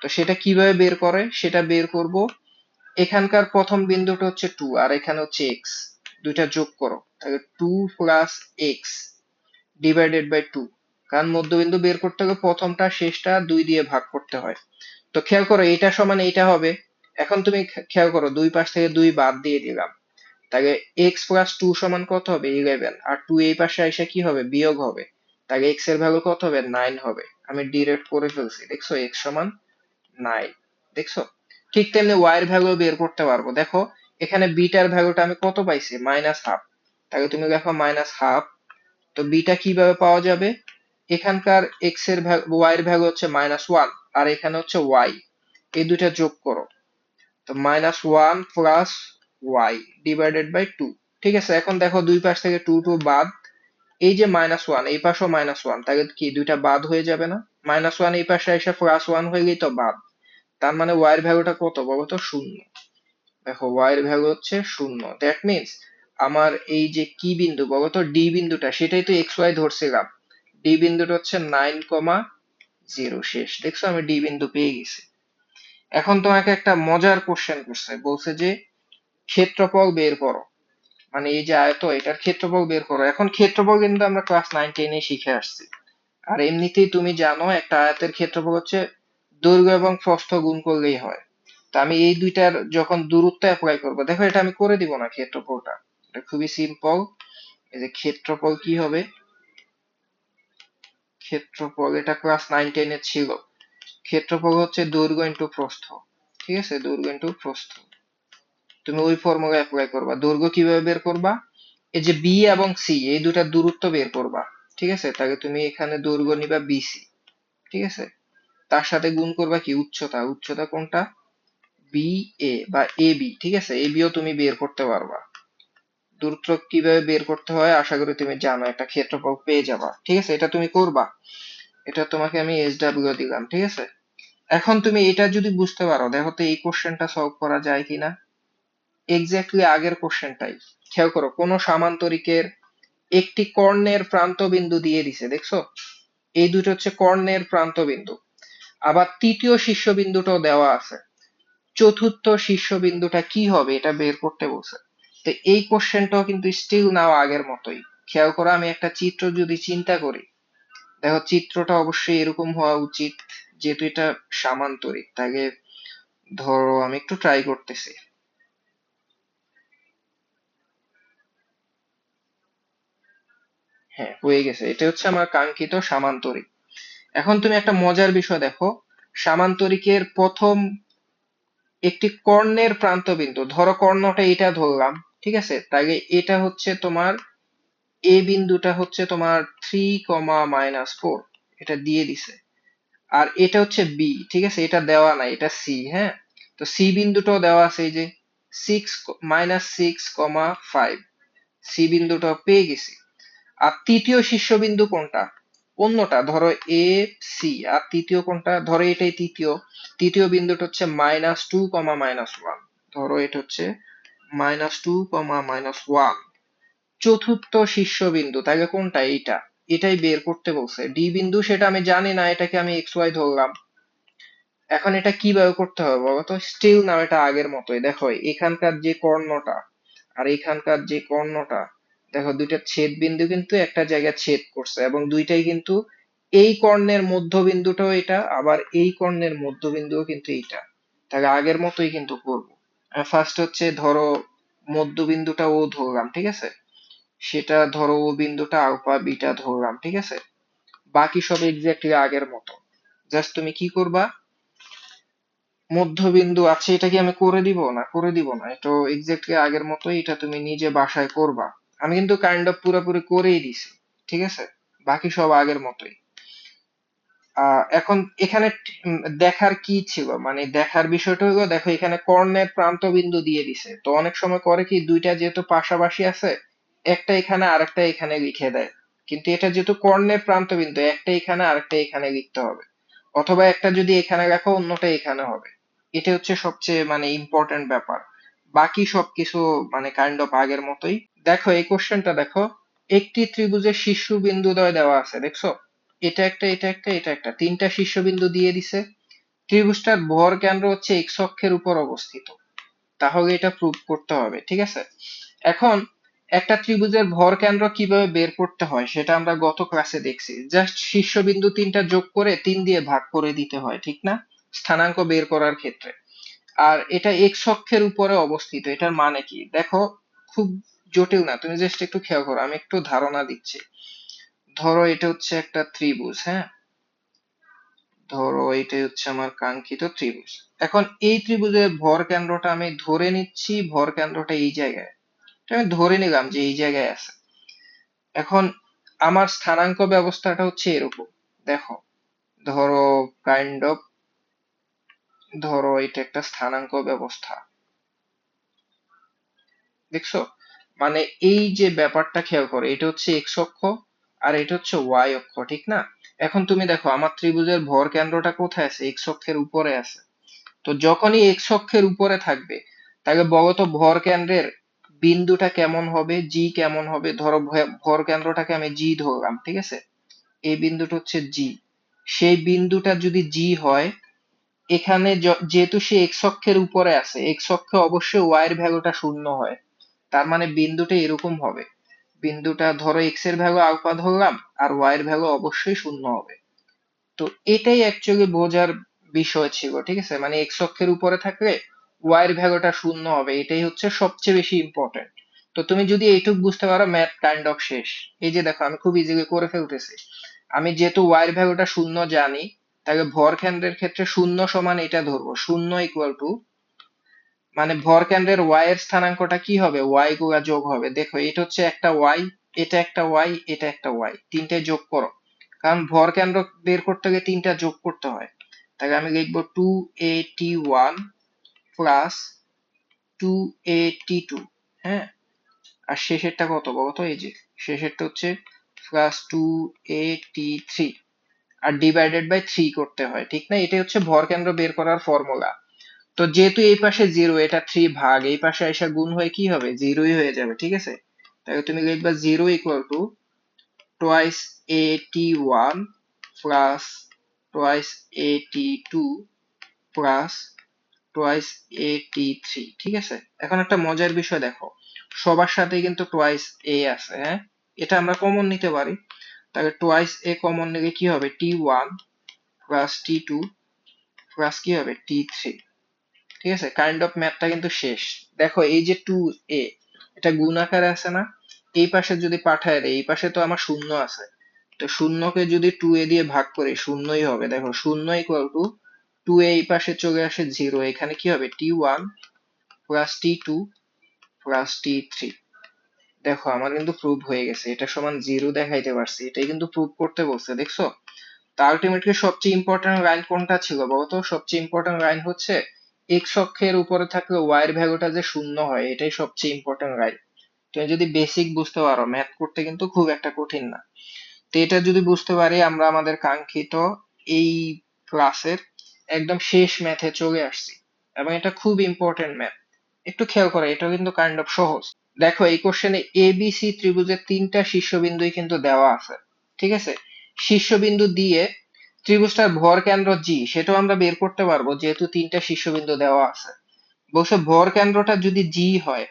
তো সেটা কিভাবে বের করে সেটা বের করব। এখানকার প্রথম বিন্দুটা হচ্ছে 2 আর এখানে হচ্ছে x, দুইটা যোগ করো, তাহলে 2 প্লাস এক্স ডিভাইডেড বাই 2। কারণ মধ্যবিন্দু বের করতে হলে প্রথমটা শেষটা 2 দিয়ে ভাগ করতে হয়। তো খেয়াল করো এটা সমান এইটা হবে। এখন তুমি খেয়াল করো দুই পাশ থেকে 2 বাদ দিয়ে দিলাম, তাহলে এক্স প্লাস 2 সমান কত হবে 11, আর 2 এই পাশে এসে কি হবে বিয়োগ হবে, তাহলে এক্স এর ভ্যালু কত হবে 9 হবে। আমি ডিরেক্ট করে ফেলছি, দেখছো এক্স সমান 9, দেখছো? ঠিক তেমনি ওয়াই এর ভ্যালু বের করতে পারবো। দেখো এখানে বিটার ভ্যালুটা আমি কত পাইছি -1/2, তাহলে তুমি দেখো -1/2। তো বিটা কিভাবে পাওয়া যাবে, এখানকার এক্স এর ওয়াই এর ভ্যালু হচ্ছে -1 আর এখানে হচ্ছে ওয়াই, এই দুইটা যোগ করো, তো -1 প্লাস ওয়াই ডিভাইডেড বাই 2। ঠিক আছে, এখন দেখো দুই পাশ থেকে 2 2 বাদ, এই যে -1 এই পাশেও -1, তাহলে কি দুইটা বাদ হয়ে যাবে না? -1 এই পাশে এসে +1 হয়ে গেই তো বাদ, তার মানে ওয়াই এর ভ্যালুটা কত বলো তো 0। দেখো ওয়াই এর ভ্যালু হচ্ছে 0, দ্যাট মিন্স আমার এই যে কি বিন্দু বলো তো ডি বিন্দুটা, সেটাই তো এক্স ওয়াই ধরছিলাম, ডি বিন্দুটা হচ্ছে 9,0, শেষ। দেখছো আমি ডি বিন্দু পেয়ে গেছি। এখন তোমাকে একটা মজার কোশ্চেন করছে, বলছে যে ক্ষেত্রফল বের করো, মানে এই যে আয়ত এটার ক্ষেত্রফল বের করো। এখন ক্ষেত্রফল কিন্তু আমরা ক্লাস 9 10 শিখে আসছি, আর এমনিতেই তুমি জানো একটা আয়তের ক্ষেত্রফল হচ্ছে দৈর্ঘ্য এবং প্রস্থ গুণ করলেই হয়। তো আমি এই দুইটার যখন দূরত্ব অ্যাপ্লাই করবো, দেখো এটা আমি করে দিব না ক্ষেত্রফলটা, এটা খুবই সিম্পল। এই যে ক্ষেত্রফল কি হবে, ক্ষেত্রফল এটা ক্লাস 9 10 ছিল, ক্ষেত্রফল হচ্ছে দৈর্ঘ্য ইন্টু প্রস্থ। ঠিক আছে, দৈর্ঘ্য ইন্টু প্রস্থ, তুমি ওই ফর্মুলা অ্যাপ্লাই করবা। দৈর্ঘ্য কিভাবে বের করবা, এই যে বি এবং সি এই দুটার দূরত্ব বের করবা। ঠিক আছে, তাহলে তুমি এখানে দৈর্ঘ্য নিবা বিসি, ঠিক আছে, তার সাথে গুণ করবা কি উচ্চতা, উচ্চতা কোনটা বি এ বা এ বি, ঠিক আছে, এ বিও তুমি বের করতে পারবা। দূরত্ব কিভাবে বের করতে হয় আশা করি তুমি জানো, একটা ক্ষেত্রফল পেয়ে যাবা। ঠিক আছে, এটা তুমি করবা, এটা তোমাকে আমি এস ডাব্লিউ দিলাম। ঠিক আছে, এখন তুমি এটা যদি বুঝতে পারো, দেখো তো এই কোশ্চেনটা সলভ করা যায় কিনা। এক্স্যাক্টলি আগের কোশ্চেনটাই, খেয়াল করো, কোন সামান্তরিকের একটি কর্ণের প্রান্ত বিন্দু দিয়ে দিছে, দেখছো এই দুটো হচ্ছে কর্ণের প্রান্ত বিন্দু, আবার তৃতীয় শীর্ষবিন্দুটাও দেওয়া আছে, চতুর্থ শীর্ষবিন্দুটা কি হবে এটা বের করতে বলছে। তো এই কোশ্চেনটাও কিন্তু স্টিল নাও আগের মতোই। খেয়াল করো আমি একটা চিত্র যদি চিন্তা করি, দেখো চিত্রটা অবশ্যই এরকম হওয়া উচিত, যেহেতু এটা সামান্তরিক। তাকে ধরো আমি একটু ট্রাই করতেছি, হ্যাঁ হয়ে গেছে, এটা হচ্ছে আমার কাঙ্ক্ষিত সামান্তরিক। এখন তুমি একটা মজার বিষয় দেখো, সামান্তরিকের প্রথম একটি কর্ণের প্রান্তবিন্দু, ধরো কর্ণটা এটা ধরলাম, ঠিক আছে, তাহলে এটা হচ্ছে তোমার এ বিন্দুটা হচ্ছে তোমার 3, -4, এটা দিয়ে দিছে। আর এটা হচ্ছে বি, ঠিক আছে, এটা দেওয়া নাই, এটা সি। হ্যাঁ, তো সি বিন্দুটাও দেওয়া আছে, এই যে 6, -6,5, সি বিন্দুটাও পেয়ে গেছি। আর তৃতীয় শীর্ষবিন্দু কোনটা, অন্যটা ধরো এ সি, আর তৃতীয় কোনটা, ধরো এটাই তৃতীয়, তৃতীয় বিন্দুটা হচ্ছে -2, -1, ধরো এটা হচ্ছে -2, -1। চতুর্থ শীর্ষবিন্দু, তাহলে কোনটা, এইটা, এটাই বের করতে বলছে। ডি বিন্দু সেটা আমি জানি না, এটাকে আমি এক্স ওয়াই ধরলাম। এখন এটা কিভাবে করতে হবে বলতো, স্টিল নাও এটা আগের মতোই। দেখো এখানকার যে কর্ণটা আর এখানকার যে কর্ণটা, দেখো দুইটা ছেদ বিন্দু কিন্তু একটা জায়গায় ছেদ করছে, এবং দুইটাই কিন্তু এই কর্ণের মধ্যবিন্দুটাও এটা, আবার এই কর্ণের মধ্যবিন্দুও কিন্তু এইটা। তাহলে আগের মতোই কিন্তু করবো। ফার্স্ট হচ্ছে ধরো মধ্যবিন্দুটা ও ধরলাম, ঠিক আছে, সেটা ধরো ও বিন্দুটা আলফা বিটা ধরলাম, ঠিক আছে, বাকি সব এক্স্যাক্টলি আগের মতো। জাস্ট তুমি কি করবা, মধ্যবিন্দু আছে, এটা কি আমি করে দিব না, করে দিব না, এটা এক্স্যাক্টলি আগের মতোই, এটা তুমি নিজে বাসায় করবা। আমি কিন্তু কাইন্ড অফ পুরোপুরি করেই দিছি, ঠিক আছে, বাকি সব আগের মতোই। এখন এখানে দেখার কি ছিল, মানে দেখার বিষয়টা হলো, দেখো এখানে কর্ণের প্রান্ত বিন্দু দিয়ে দিছে, তো অনেক সময় করে কি দুইটা যেহেতু পাশাপাশি আছে, একটা এখানে আরেকটা এখানে লিখে দেয়, কিন্তু এটা যেহেতু কর্ণের প্রান্ত বিন্দু, একটা এখানে আরেকটা এখানে লিখতে হবে। অথবা একটা যদি এখানে রাখো অন্যটা এখানে হবে। এটা হচ্ছে সবচেয়ে মানে ইম্পর্টেন্ট ব্যাপার। বাকি সবকিছু মানে কাইন্ড অফ আগের মতোই। দেখো এই কোশ্চেনটা দেখো, একটি ত্রিভুজের শীর্ষবিন্দুদ্বয় দেওয়া আছে, দেখছো? এটা একটা, এটা একটা, এটা একটা, তিনটা শীর্ষবিন্দু দিয়ে দিছে। ত্রিভুজটার ভর কেন্দ্র হচ্ছে এক্স অক্ষের উপর অবস্থিত। তাহলে এটা প্রুভ করতে হবে, ঠিক আছে? এখন একটা ত্রিভুজের ভর কেন্দ্র কিভাবে বের করতে হয় সেটা আমরা গত ক্লাসে দেখছি। জাস্ট শীর্ষবিন্দু তিনটা যোগ করে 3 দিয়ে ভাগ করে দিতে হয়, ঠিক না? স্থানাঙ্ক বের করার ক্ষেত্রে। আর এটা এক্স অক্ষের উপরে অবস্থিত, এটার মানে কি দেখো, খুব জটিল না, তুমি জাস্ট একটু খেয়াল করো, আমি একটু ধারণা দিচ্ছি। ধরো এটা হচ্ছে একটা ত্রিভুজ, হ্যাঁ? ধরো এটাই হচ্ছে আমার কাঙ্ক্ষিত ত্রিভুজ। এখন এই ত্রিভুজের ভর কেন্দ্রটা আমি ধরে নিচ্ছি, ভর কেন্দ্রটা এই জায়গায়, এটা আমি ধরে নিলাম যে এই জায়গায় আছে। এখন আমার স্থানাঙ্ক ব্যবস্থাটা হচ্ছে এরকম, দেখো, ধরো কাইন্ড অফ, ধরো এটা একটা স্থানাঙ্ক ব্যবস্থা, দেখছো? মানে এই যে ব্যাপারটা খেয়াল করো, এটা হচ্ছে এক্স অক্ষ আর এটা হচ্ছে ওয়াই অক্ষ, ঠিক না? এখন তুমি দেখো আমার ত্রিভুজের ভর কেন্দ্রটা কোথায় আছে, এক্স অক্ষের উপরে আছে। তো যখনই এক্স অক্ষের উপরে থাকবে, তাহলে বলতো ভর কেন্দ্রের বিন্দুটা কেমন হবে, জি কেমন হবে? ধরো ভর কেন্দ্রটাকে আমি জি ধরলাম, ঠিক আছে? এই বিন্দুটা হচ্ছে জি। সেই বিন্দুটা যদি জি হয়, এখানে যেহেতু সে এক্স অক্ষের উপরে আছে, এক্স অক্ষে অবশ্যই ওয়াই এর ভ্যালুটা শূন্য হয়। তার মানে বিন্দুটা এরকম হবে। বিন্দুটা ধরো এক্স এর ভ্যালু আলফা ধরলাম, আর ওয়াই এর ভ্যালু অবশ্যই শূন্য হবে। তো এটাই অ্যাকচুয়ালি বোঝার বিষয় ছিল, ঠিক আছে? মানে এক্স অক্ষের উপরে থাকলে ওয়াই এর ভ্যালুটা শূন্য হবে, এটাই হচ্ছে সবচেয়ে বেশি ইম্পর্টেন্ট। তো তুমি যদি এইটুক বুঝতে পারো, ম্যাথ কাইন্ড অফ শেষ। এই যে দেখো আমি খুব ইজিলি করে ফেলতেছি। আমি যেহেতু ওয়াই এর ভ্যালুটা শূন্য জানি, তাহলে ভর কেন্দ্রের ক্ষেত্রে শূন্য সমান এটা ধরবো, শূন্য ইকুয়াল টু, মানে ভর কেন্দ্রের ওয়াই এর স্থানাঙ্কটা কি হবে, ওয়াই গুলা যোগ হবে। দেখো এটা হচ্ছে একটা ওয়াই, এটা একটা ওয়াই, এটা একটা ওয়াই, তিনটে যোগ করো। কারণ ভর কেন্দ্র বের করতে গেলে তিনটা যোগ করতে হয়। তাহলে আমি লিখবো 2AT1 প্লাস 2AT2, হ্যাঁ? আর শেষেরটা কত বলতো, এই যে শেষেরটা হচ্ছে plus 2AT3, R divided by 3 করতে হয়, ঠিক না? এটাই হচ্ছে ভর কেন্দ্র বের করার ফর্মুলা। তো যেহেতু এই পাশে জিরো, এটা 3 ভাগ, এই পাশে এসে গুণ হয়ে কি হবে, জিরোই হয়ে যাবে, ঠিক আছে? তাহলে তুমি লিখবা zero equal to twice AT1 plus twice AT2 plus twice AT3, ঠিক আছে? এখন একটা মজার বিষয় দেখো, সবার সাথে কিন্তু টোয়াইস এ আছে, হ্যাঁ? এটা আমরা কমন নিতে পারি। তাহলে টোয়াইস এ কমন নিলে কি হবে, T1 প্লাস T2 প্লাস কি হবে, T3। ঠিক আছে, কাইন্ড অফ ম্যাথটা কিন্তু শেষ। দেখো এই যে 2a, এটা গুণ আকারে আছে না? এই পাশে যদি পাঠায় দেয়, এই পাশে তো আমার শূন্য আছে, তো শূন্যকে যদি 2a দিয়ে ভাগ করি শূন্যই হবে। দেখো শূন্য ইকুয়াল টু 2a, এই পাশে চলে আসে জিরো, এখানে কি হবে, T1 plus T2 plus T3। দেখো আমার কিন্তু প্রুভ হয়ে গেছে, এটা সমান জিরো দেখাইতে পারছি, এটাই কিন্তু প্রুভ করতে বলছে, দেখছো? তা আলটিমেটলি সবচেয়ে ইম্পর্টেন্ট লাইন কোনটা ছিল বলতো? সবচেয়ে ইম্পর্টেন্ট লাইন হচ্ছে এক্স অক্ষের উপরে থাকলে ওয়াই এর ভ্যালুটা যে শূন্য হয়, এটাই সবচেয়ে ইম্পর্টেন্ট লাইন। তুমি যদি বেসিক বুঝতে পারো, ম্যাথ করতে কিন্তু খুব একটা কঠিন না। তো এটা যদি বুঝতে পারি, আমরা আমাদের কাঙ্ক্ষিত এই ক্লাসের একদম শেষ ম্যাথে চলে আসছি। এবং এটা খুব ইম্পর্টেন্ট ম্যাথ। একটু খেয়াল করো, এটা কিন্তু কাইন্ড অফ সহজ। দেখো এই কোশ্চেনে এবিসি ত্রিভুজের তিনটা শীর্ষবিন্দুই কিন্তু দেওয়া আছে, ঠিক আছে? শীর্ষবিন্দু দিয়ে ত্রিভুজটার ভর কেন্দ্র জি, সেটাও আমরা বের করতে পারবো যেহেতু তিনটা শীর্ষবিন্দু দেওয়া আছে। বলছে ভর কেন্দ্রটা যদি জি হয়,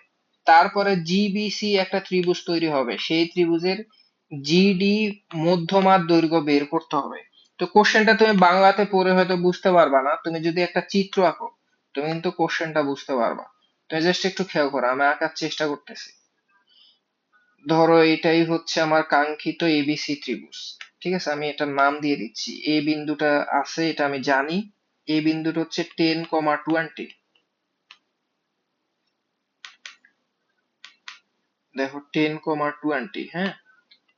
তারপরে জিবিসি একটা ত্রিভুজ তৈরি হবে, সেই ত্রিভুজের জিডি মধ্যমার দৈর্ঘ্য বের করতে হবে। তো কোশ্চেনটা তুমি বাংলাতে পড়ে হয়তো বুঝতে পারবা না, তুমি যদি একটা চিত্র আঁকো তুমি কিন্তু কোশ্চেনটা বুঝতে পারবা। তুমি জাস্ট একটু খেয়াল করো, আমি আঁকার চেষ্টা করতেছি। ধরো এটাই হচ্ছে আমার কাঙ্ক্ষিত এবিসি ত্রিভুজ, ঠিক আছে? আমি এটার নাম দিয়ে দিচ্ছি, এ বিন্দুটা আছে এটা আমি জানি। এই বিন্দুটা হচ্ছে 10,20, দেখো 10,20, হ্যাঁ?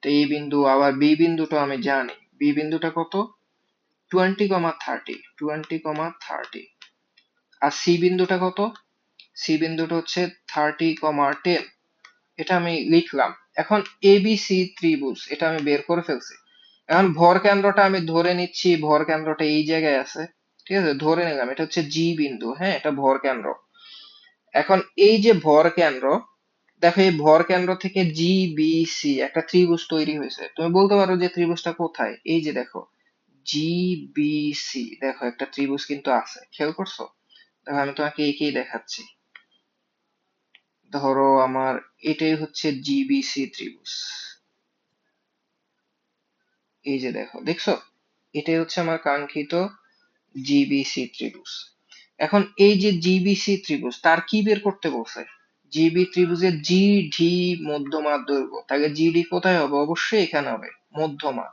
তো এই বিন্দু, আবার বি বিন্দুটা আমি জানি, বি বিন্দুটা কত, 20,30, 20,30। আর সি বিন্দুটা কত, সি বিন্দুটা হচ্ছে 30,10। এটা আমি লিখলাম। এখন এবিসি ত্রিভুজ এটা আমি বের করে ফেলছি। এখন ভর কেন্দ্রটা আমি ধরে নিচ্ছি, ভর কেন্দ্রটা এই জায়গায় আছে, ঠিক আছে, ধরে নিলাম এটা হচ্ছে জি বিন্দু, হ্যাঁ, এটা ভর কেন্দ্র। এখন এই যে ভর কেন্দ্র, দেখো এই ভর কেন্দ্র থেকে জি বি সি একটা ত্রিভুজ তৈরি হয়েছে। তুমি বলতে পারো যে ত্রিভুজটা কোথায়, এই যে দেখো জি বি সি, দেখো একটা ত্রিভুজ কিন্তু আছে, খেয়াল করছো? দেখো আমি তোমাকে এঁকেই দেখাচ্ছি। ধরো আমার এটাই হচ্ছে জিবিসি ত্রিভুজ, এই যে দেখো, দেখছো? এটাই হচ্ছে আমার কাঙ্ক্ষিত জিবিসি ত্রিভুজ। এখন এই যে জিবিসি ত্রিভুজ তার কি বের করতে বলছে? জিবি ত্রিভুজের জিডি মধ্যমা দৈর্ঘ্য, তাহলে জিডি কোথায় হবে? অবশ্যই এখানে হবে, মধ্যমা।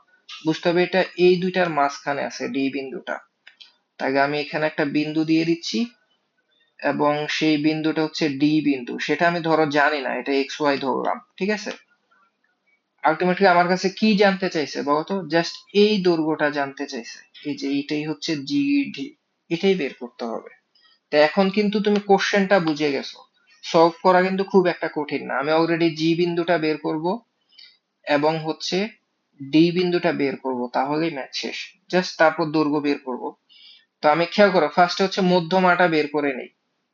বুঝতে হবে এটা এই দুইটার মাঝখানে আছে ডি বিন্দুটা। তাহলে আমি এখানে একটা বিন্দু দিয়ে দিচ্ছি, এবং সেই বিন্দুটা হচ্ছে ডি বিন্দু, সেটা আমি ধরো জানি না, এটা এক্স ওয়াই ধরলাম, ঠিক আছে। আলটিমেটলি আমার কাছে কি জানতে চাইছে বলতো? জাস্ট এই দৈর্ঘ্যটা জানতে চাইছে, এই যে এইটাই হচ্ছে জিডি, এটাই বের করতে হবে। তো এখন কিন্তু তুমি কোশ্চেনটা বুঝে গেছো, সলভ করা কিন্তু খুব একটা কঠিন না। আমি অলরেডি জি বিন্দুটা বের করব এবং হচ্ছে ডি বিন্দুটা বের করব, তাহলেই ম্যাথ শেষ। জাস্ট তারপর দৈর্ঘ্য বের করব। তো আমি খেয়াল করো, ফার্স্টে হচ্ছে মধ্যমাটা বের করে নেই।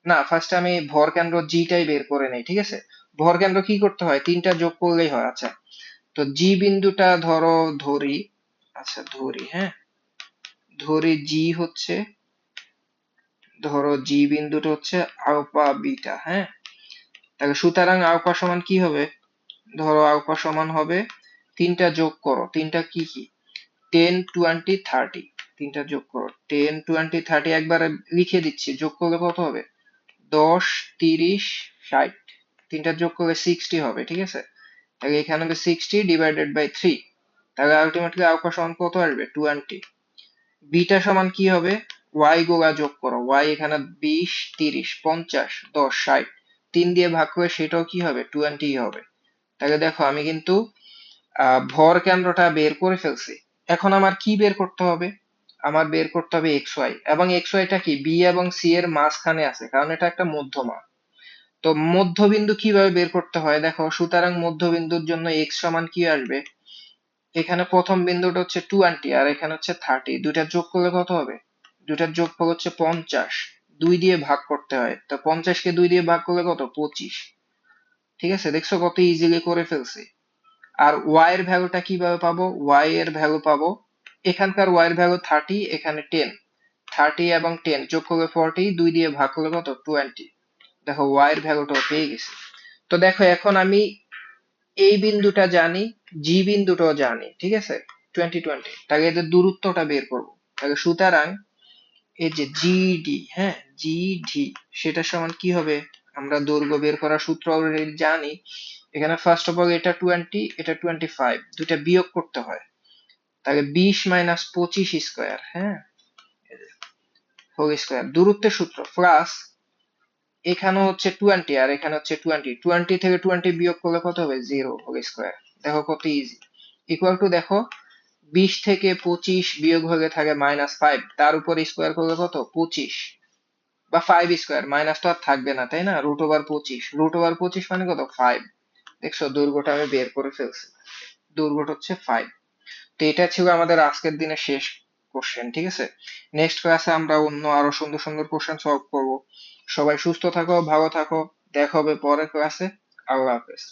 না, ফার্স্টে আমি ভর কেন্দ্র জিটাই বের করে নেই, ঠিক আছে। ভর কেন্দ্র কি করতে হয়? তিনটা যোগ করলেই হয়। আচ্ছা, তো জি বিন্দুটা ধরো ধরি, আচ্ছা ধরি, হ্যাঁ, ধরি জি হচ্ছে, ধরো জি বিন্দুটা হচ্ছে আলফা বিটা, হ্যাঁ। তাহলে সুতরাং আলফা সমান কি হবে? ধরো আলফা সমান হবে, তিনটা যোগ করো, তিনটা কি কি, 10 20 30, তিনটা যোগ করো, 10 20 30, একবারে লিখে দিচ্ছি, যোগ করলে কত হবে? 10 30 60, তিনটা যোগ করলে 60 হবে, ঠিক আছে। তাহলে এখানে হবে 60/3, তাহলে আলটিমেটলি আলফা সমান কত আসবে? 20। বিটা সমান কি হবে? ওয়াই গুলা যোগ করো, ওয়াই এখানে 20 30 50 10 60, 3 দিয়ে ভাগ করে সেটাও কি হবে? 20 হবে। তাহলে দেখো আমি কিন্তু ভর কেন্দ্রটা বের করে ফেলছি। এখন আমার কি বের করতে হবে? আমার বের করতে হবে এক্স ওয়াই, এবং এক্স ওয়াইটা কি বি এবং সি এর মাঝখানে আছে, কারণ এটা একটা মধ্যমা। তো মধ্যবিন্দু কিভাবে বের করতে হয় দেখো, সুতরাং মধ্যবিন্দুর জন্য এক্স সমান কি আসবে? এখানে প্রথম বিন্দুটা হচ্ছে 20 আর এখানে হচ্ছে 30, দুইটা যোগ করলে কত হবে? দুইটার যোগফল হচ্ছে 50, 2 দিয়ে ভাগ করতে হয়, তো 50 কে 2 দিয়ে ভাগ করলে কত? 25। ঠিক আছে, দেখছো কত ইজিলি করে ফেলছি। আর ওয়াই এর ভ্যালুটা কিভাবে পাবো? ওয়াই এর ভ্যালু পাবো, এখানকার ওয়াই এর ভ্যালু 30, এখানে 10, 30 এবং 10 যোগ করলে 40, 2 দিয়ে ভাগ করলে কত? 20। দেখো ওয়াই এর ভ্যালুটাও পেয়ে গেছি। তো দেখো এখন আমি এই বিন্দুটা জানি, জি বিন্দুটাও জানি, ঠিক আছে, 20 20, তাহলে এদের দূরত্বটা বের করব। তাহলে সুতরাং এই যে জিডি, হ্যাঁ, জিডি, সেটা সমান কি হবে? আমরা দৈর্ঘ্য বের করার সূত্র অলরেডি জানি। এখানে ফার্স্ট অফ অল এটা 20, এটা 25, দুইটা বিয়োগ করতে হয়। তাহলে 20 - 25 স্কয়ার, হ্যাঁ, হোল স্কয়ার, দূরত্বের সূত্র প্লাস, এখানে হচ্ছে 20 আর এখানে হচ্ছে 20, 20 থেকে 20 বিয়োগ করলে কত হবে? 0 হোল স্কয়ার। দেখো কত ইজি। ইকুয়াল টু দেখো, 20 থেকে 25 বিয়োগ হলে থাকে -5, তার উপর স্কয়ার করলে কত? 25, বা 5 স্কয়ার, মাইনাস তো আর থাকবে না, তাই না? √25, √25 মানে কত? 5। দেখছো দৈর্ঘ্যটা আমি বের করে ফেলছি, দৈর্ঘ্যটা হচ্ছে 5। তো এটা ছিল আমাদের আজকের দিনের শেষ কোশ্চেন, ঠিক আছে। নেক্সট ক্লাসে আমরা অন্য আরো সুন্দর সুন্দর কোশ্চেন সলভ করব। সবাই সুস্থ থাকো, ভালো থাকো, দেখা হবে পরের ক্লাসে। আল্লাহ হাফেজ।